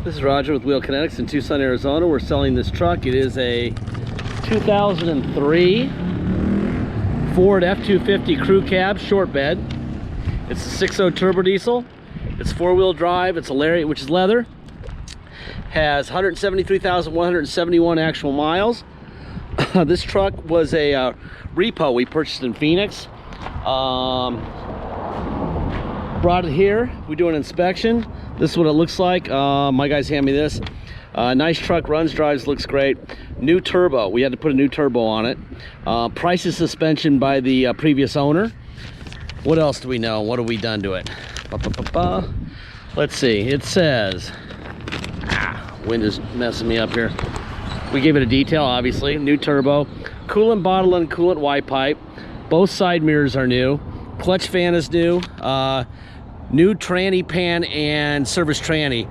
This is Roger with Wheel Kinetics in Tucson, Arizona. We're selling this truck. It is a 2003 Ford F250 crew cab short bed. It's a 6.0 turbo diesel. It's four-wheel drive. It's a Lariat, which is leather. Has 173,171 actual miles. This truck was a repo we purchased in Phoenix. Brought it here. We do an inspection. This is what it looks like. My guys hand me this. Nice truck, runs, drives, looks great. New turbo. We had to put a new turbo on it. Prices suspension by the previous owner. What else do we know? What have we done to it? Let's see. It says, wind is messing me up here. We gave it a detail, obviously. New turbo. Coolant bottle and coolant Y pipe. Both side mirrors are new. Clutch fan is new. New tranny pan and service tranny.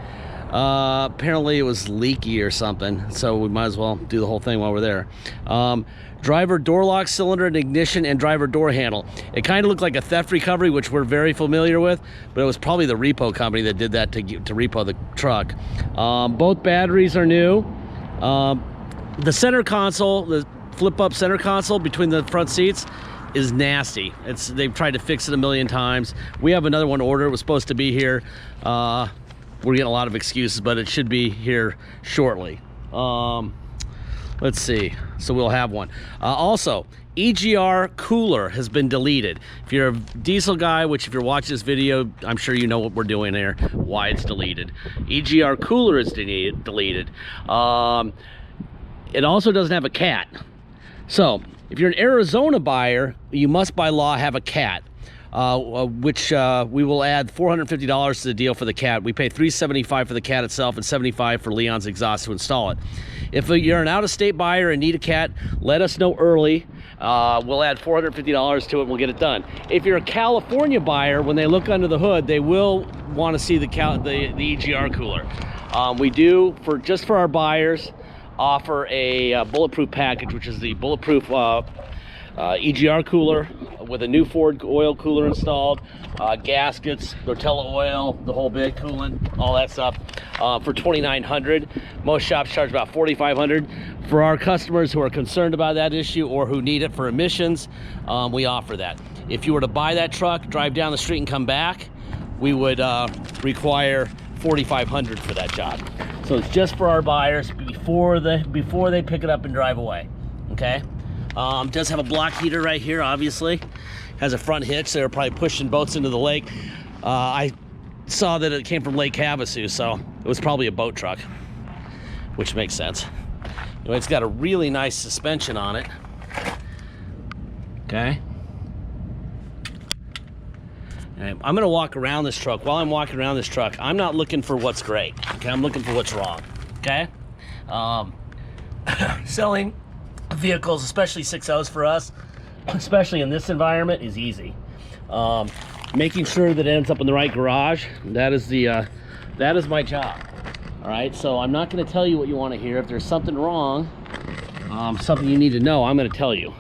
Apparently it was leaky or something, so we might as well do the whole thing while we're there. Driver door lock, cylinder and ignition, and driver door handle. It kind of looked like a theft recovery, which we're very familiar with, but it was probably the repo company that did that to repo the truck. Both batteries are new. The center console, the flip-up center console between the front seats, is nasty. They've tried to fix it a million times. We have another one ordered. It was supposed to be here. We're getting a lot of excuses, but it should be here shortly. Let's see. So we'll have one. Also, EGR cooler has been deleted. If you're a diesel guy, which if you're watching this video, I'm sure you know what we're doing here, why it's deleted. EGR cooler is deleted. It also doesn't have a cat. So if you're an Arizona buyer, you must by law have a cat, which we will add $450 to the deal for the cat. We pay $375 for the cat itself and $75 for Leon's exhaust to install it. If you're an out-of-state buyer and need a cat, let us know early. We'll add $450 to it and we'll get it done. If you're a California buyer, when they look under the hood, they will want to see the EGR cooler. We do, just for our buyers, offer a bulletproof package, which is the bulletproof EGR cooler with a new Ford oil cooler installed, gaskets, Rotella oil, the whole bit, coolant, all that stuff, for $2,900. Most shops charge about $4,500. For our customers who are concerned about that issue or who need it for emissions, we offer that. If you were to buy that truck, drive down the street and come back, we would require $4,500 for that job. So it's just for our buyers before they pick it up and drive away. Okay. Does have a block heater right here, obviously. Has a front hitch. They're probably pushing boats into the lake. I saw that it came from Lake Havasu, so it was probably a boat truck, which makes sense. Anyway, it's got a really nice suspension on it. Okay. I'm gonna walk around this truck. While I'm walking around this truck, I'm not looking for what's great. Okay, I'm looking for what's wrong. Okay. Selling vehicles, especially 6.0s for us, especially in this environment, is easy. Making sure that it ends up in the right garage, that is my job. All right, so I'm not going to tell you what you want to hear. If there's something wrong, something you need to know, I'm going to tell you.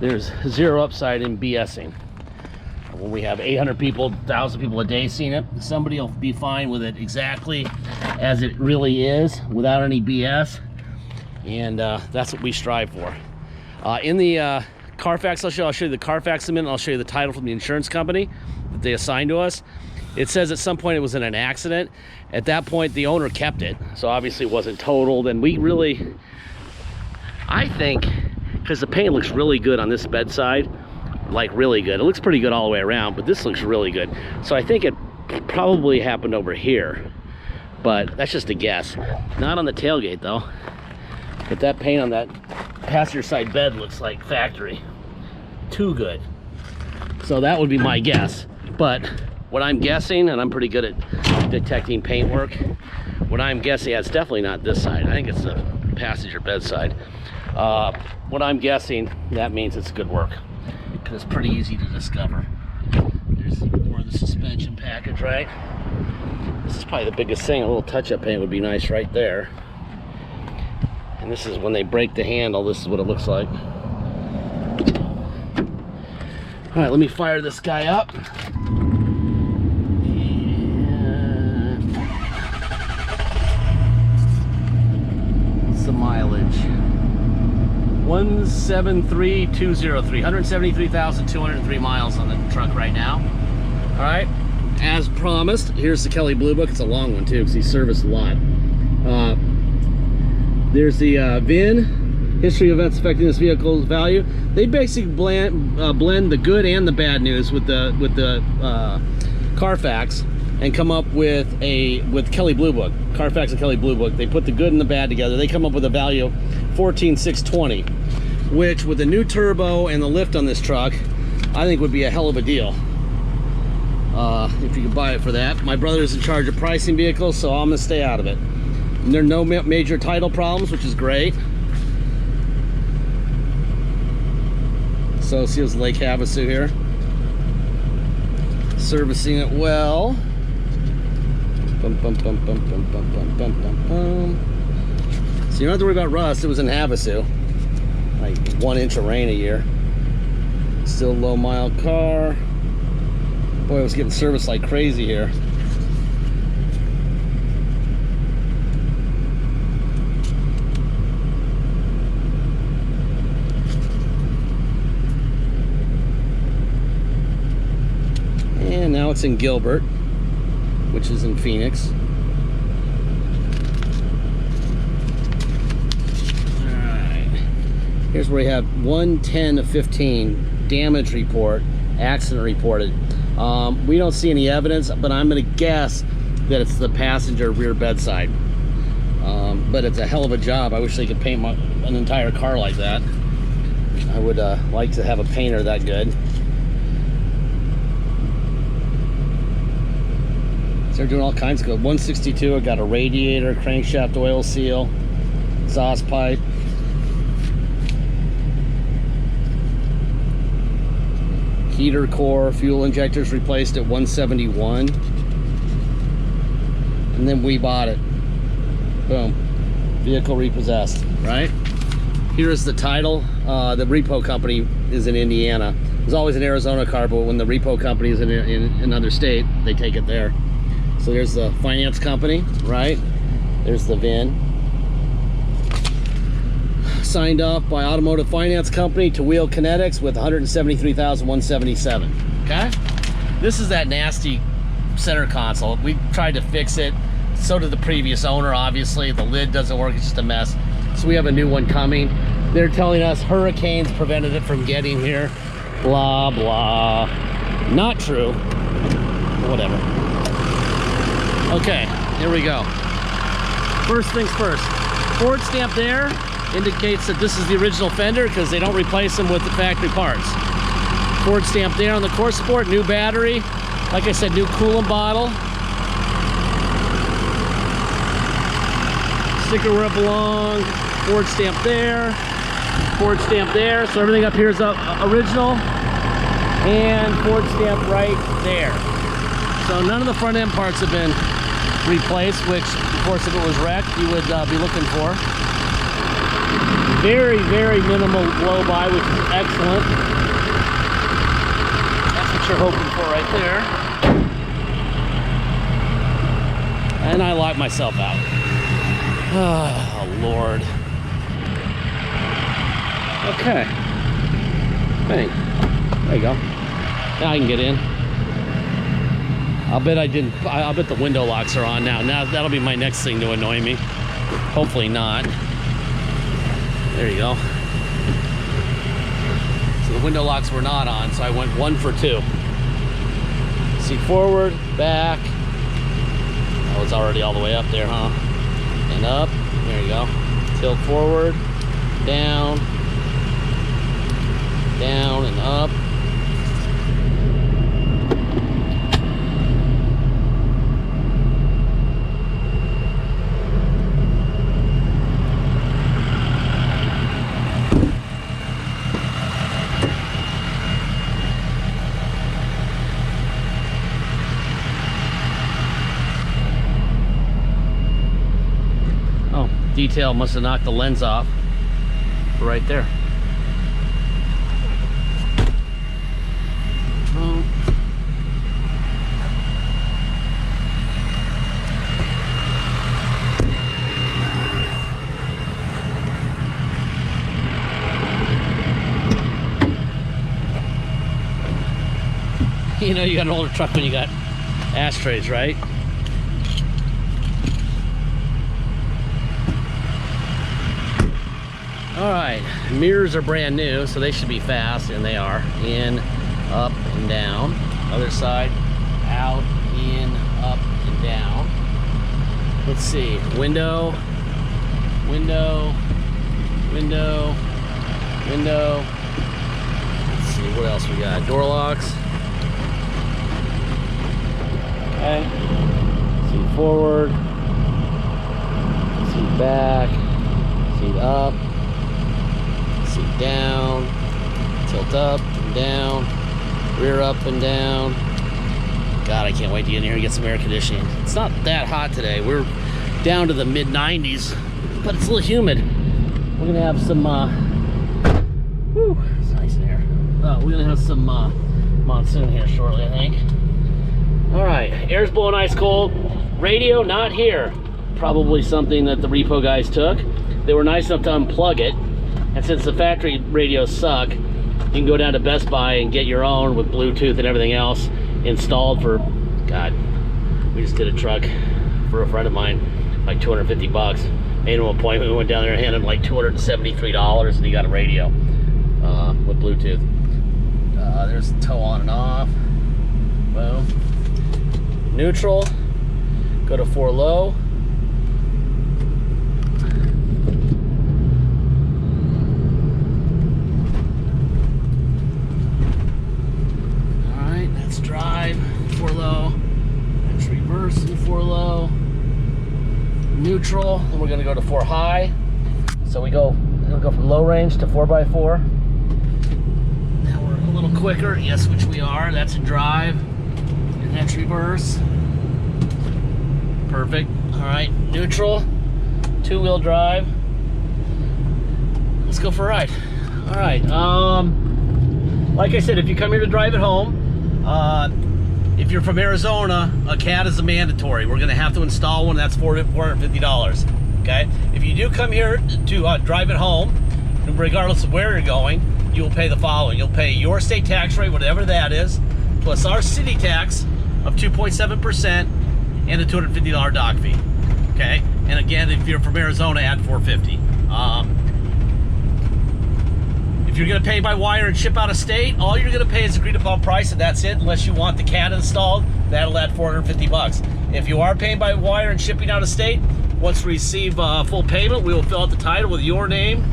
There's zero upside in BSing. When we have 800 people, 1,000 people a day seeing it, somebody will be fine with it exactly as it really is, without any BS. And that's what we strive for. In the Carfax, I'll show you the Carfax in a minute. I'll show you the title from the insurance company that they assigned to us. It says at some point it was in an accident. At that point, the owner kept it, so obviously it wasn't totaled. And we really, I think, because the paint looks really good on this bedside, like really good. It looks pretty good all the way around, but this looks really good. So I think it probably happened over here, but that's just a guess. Not on the tailgate though. But that paint on that passenger side bed looks like factory. Too good. So that would be my guess. But what I'm guessing, and I'm pretty good at detecting paint work, what I'm guessing, yeah, it's definitely not this side. I think it's the passenger bed side. What I'm guessing, that means it's good work, because it's pretty easy to discover. There's more of the suspension package, right? This is probably the biggest thing. A little touch-up paint would be nice right there. And this is when they break the handle, this is what it looks like. All right, let me fire this guy up. And 173,203, 173,203 miles on the truck right now. All right, as promised, here's the Kelly Blue Book. It's a long one too because he serviced a lot. There's the VIN, history of events affecting this vehicle's value. They basically blend the good and the bad news with the Carfax and come up with Kelly Blue Book. Carfax and Kelly Blue Book. They put the good and the bad together. They come up with a value of 14,620, which with the new turbo and the lift on this truck, I think would be a hell of a deal. If you could buy it for that. My brother's in charge of pricing vehicles, so I'm gonna stay out of it. And there are no major title problems, which is great. So see this Lake Havasu here. Servicing it well. Bum, bum, bum, bum, bum, bum, bum, bum, bum, bum. So you don't have to worry about rust. It was in Havasu. Like 1 inch of rain a year. Still low mile car. Boy, it was getting serviced like crazy here. And now it's in Gilbert, which is in Phoenix. Alright. Here's where we have 110 of 15 damage report, accident reported. We don't see any evidence, but I'm going to guess that it's the passenger rear bedside. But it's a hell of a job. I wish they could paint an entire car like that. I would like to have a painter that good. So they're doing all kinds of good. 162, I got a radiator, crankshaft oil seal, exhaust pipe. Heater core, fuel injectors replaced at 171. And then we bought it. Boom. Vehicle repossessed, right? Here is the title. The repo company is in Indiana. It was always an Arizona car, but when the repo company is in another state, they take it there. So there's the finance company, right? There's the VIN. Signed off by Automotive Finance Company to Wheel Kinetics with 173,177. Okay? This is that nasty center console. We tried to fix it. So did the previous owner, obviously. The lid doesn't work, it's just a mess. So we have a new one coming. They're telling us hurricanes prevented it from getting here. Blah, blah. Not true. Whatever. Okay, here we go. First things first. Ford stamp there indicates that this is the original fender because they don't replace them with the factory parts. Ford stamp there on the core support, new battery. Like I said, new coolant bottle. Sticker where it belongs. Ford stamp there. Ford stamp there. So everything up here is original. And Ford stamp right there. So none of the front end parts have been replaced, which of course if it was wrecked you would be looking for. Very, very minimal blow-by, which is excellent. That's what you're hoping for right there. And I locked myself out. Oh, Lord. Okay. Bang. There you go. Now I can get in. I'll bet the window locks are on now. Now that'll be my next thing to annoy me. Hopefully not. There you go. So the window locks were not on, so I went 1 for 2. See, forward, back. Oh, it's already all the way up there, huh? And up. There you go. Tilt forward, down, down and up. Detail must have knocked the lens off right there. You know you got an older truck when you got ashtrays, right? All right, mirrors are brand new, so they should be fast, and they are. In, up, and down. Other side, out, in, up, and down. Let's see, window, window, window, window. Let's see, what else we got? Door locks. Okay. Seat forward. Seat back. Seat up. Seat down. Tilt up and down. Rear up and down. God, I can't wait to get in here and get some air conditioning. It's not that hot today. We're down to the mid 90s, but it's a little humid. We're gonna have some, whew, it's nice in here. We're gonna have some monsoon here shortly, I think. All right, air's blowing ice cold. Radio not here. Probably something that the repo guys took. They were nice enough to unplug it. And since the factory radios suck, you can go down to Best Buy and get your own with Bluetooth and everything else installed for, God, we just did a truck for a friend of mine, like 250 bucks. Made him an appointment, we went down there and handed him like $273 and he got a radio with Bluetooth. There's the tow on and off. Boom. Neutral, go to 4 low. Drive, 4 low, let's reverse in 4 low, neutral, and we're going to go to 4 high. So we'll go from low range to 4x4. Now we're a little quicker, yes, which we are. That's a drive, and that's reverse. Perfect. All right, neutral, 2-wheel drive. Let's go for a ride. All right. Like I said, if you come here to drive it home, if you're from Arizona, a CAT is a mandatory. We're going to have to install one. That's $450. Okay. If you do come here to drive it home, regardless of where you're going, you will pay the following. You'll pay your state tax rate, whatever that is, plus our city tax of 2.7% and a $250 dock fee. Okay. And again, if you're from Arizona, add $450. If you're going to pay by wire and ship out of state, all you're going to pay is agreed upon price, and that's it. Unless you want the CAT installed, that'll add $450. If you are paying by wire and shipping out of state, once we receive full payment, we will fill out the title with your name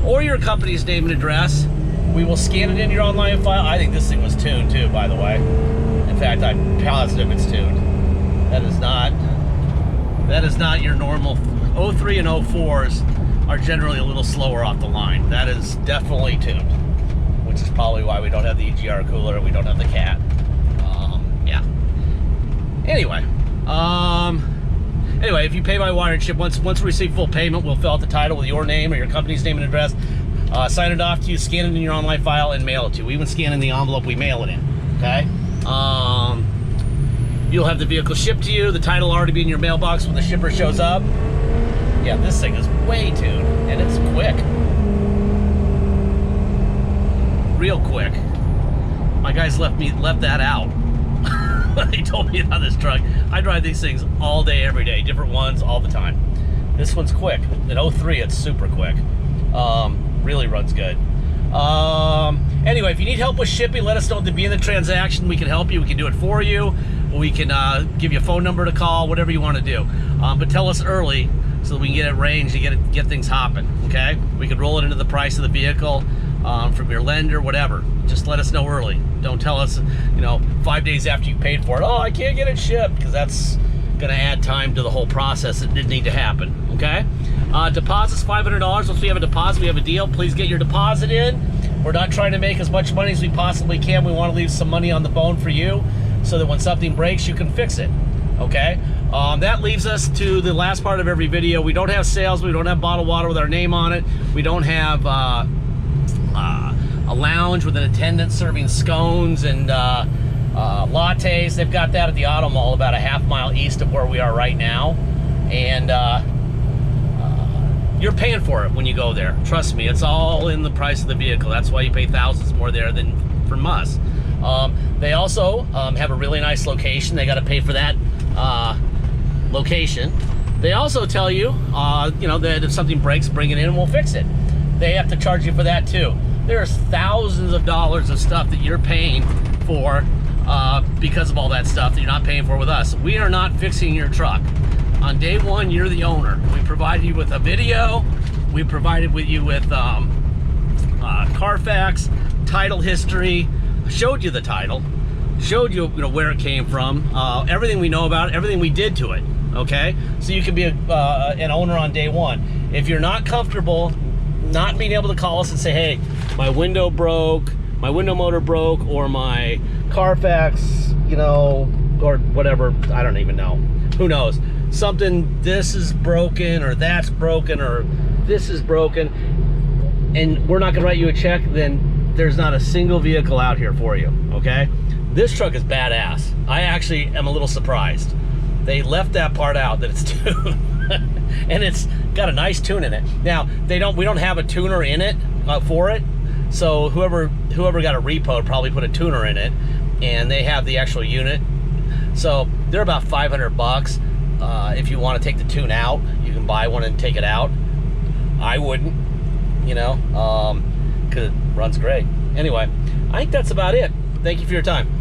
or your company's name and address. We will scan it in your online file. I think this thing was tuned too, by the way. In fact, I'm positive it's tuned. That is not your normal 03 and 04s. Are generally a little slower off the line. That is definitely tuned, which is probably why we don't have the EGR cooler and we don't have the CAT. Yeah. Anyway, if you pay by wire and ship, once we receive full payment, we'll fill out the title with your name or your company's name and address, sign it off to you, scan it in your online file, and mail it to you. We even scan in the envelope we mail it in. Okay. You'll have the vehicle shipped to you. The title will already be in your mailbox when the shipper shows up. Yeah, this thing is way tuned, and it's quick. Real quick. My guys left that out. They told me about this truck. I drive these things all day, every day, different ones, all the time. This one's quick. At 03, it's super quick. Really runs good. Anyway, if you need help with shipping, let us know to be in the transaction. We can help you. We can do it for you. We can give you a phone number to call, whatever you want to do. But tell us early, so that we can get it arranged and get things hopping, okay? We could roll it into the price of the vehicle from your lender, whatever. Just let us know early. Don't tell us, 5 days after you paid for it, oh, I can't get it shipped, because that's gonna add time to the whole process. It didn't need to happen, okay? Deposit's $500. Once we have a deposit, we have a deal. Please get your deposit in. We're not trying to make as much money as we possibly can. We want to leave some money on the bone for you, so that when something breaks, you can fix it, okay? That leaves us to the last part of every video. We don't have sales. We don't have bottled water with our name on it. We don't have a lounge with an attendant serving scones and lattes. They've got that at the Auto Mall about a half-mile east of where we are right now. And you're paying for it when you go there. Trust me, it's all in the price of the vehicle. That's why you pay thousands more there than from us. They also have a really nice location. They got to pay for that location. They also tell you, you know, that if something breaks, bring it in and we'll fix it. They have to charge you for that too. There's thousands of dollars of stuff that you're paying for because of all that stuff that you're not paying for with us. We are not fixing your truck. On day one, you're the owner. We provide you with a video. We provided you with Carfax, title history, showed you the title, showed you, where it came from, everything we know about it, everything we did to it, okay? So you can be an owner on day one. If you're not comfortable not being able to call us and say, hey, my window broke, my window motor broke, or my Carfax, or whatever, I don't even know. Who knows? Something, this is broken, or that's broken, or this is broken, and we're not gonna write you a check, then there's not a single vehicle out here for you, okay? This truck is badass. I actually am a little surprised. They left that part out, that it's tuned. And it's got a nice tune in it. Now, we don't have a tuner in it for it, so whoever got a repo probably put a tuner in it, and they have the actual unit. So they're about 500 bucks. If you want to take the tune out, you can buy one and take it out. I wouldn't, because it runs great. Anyway, I think that's about it. Thank you for your time.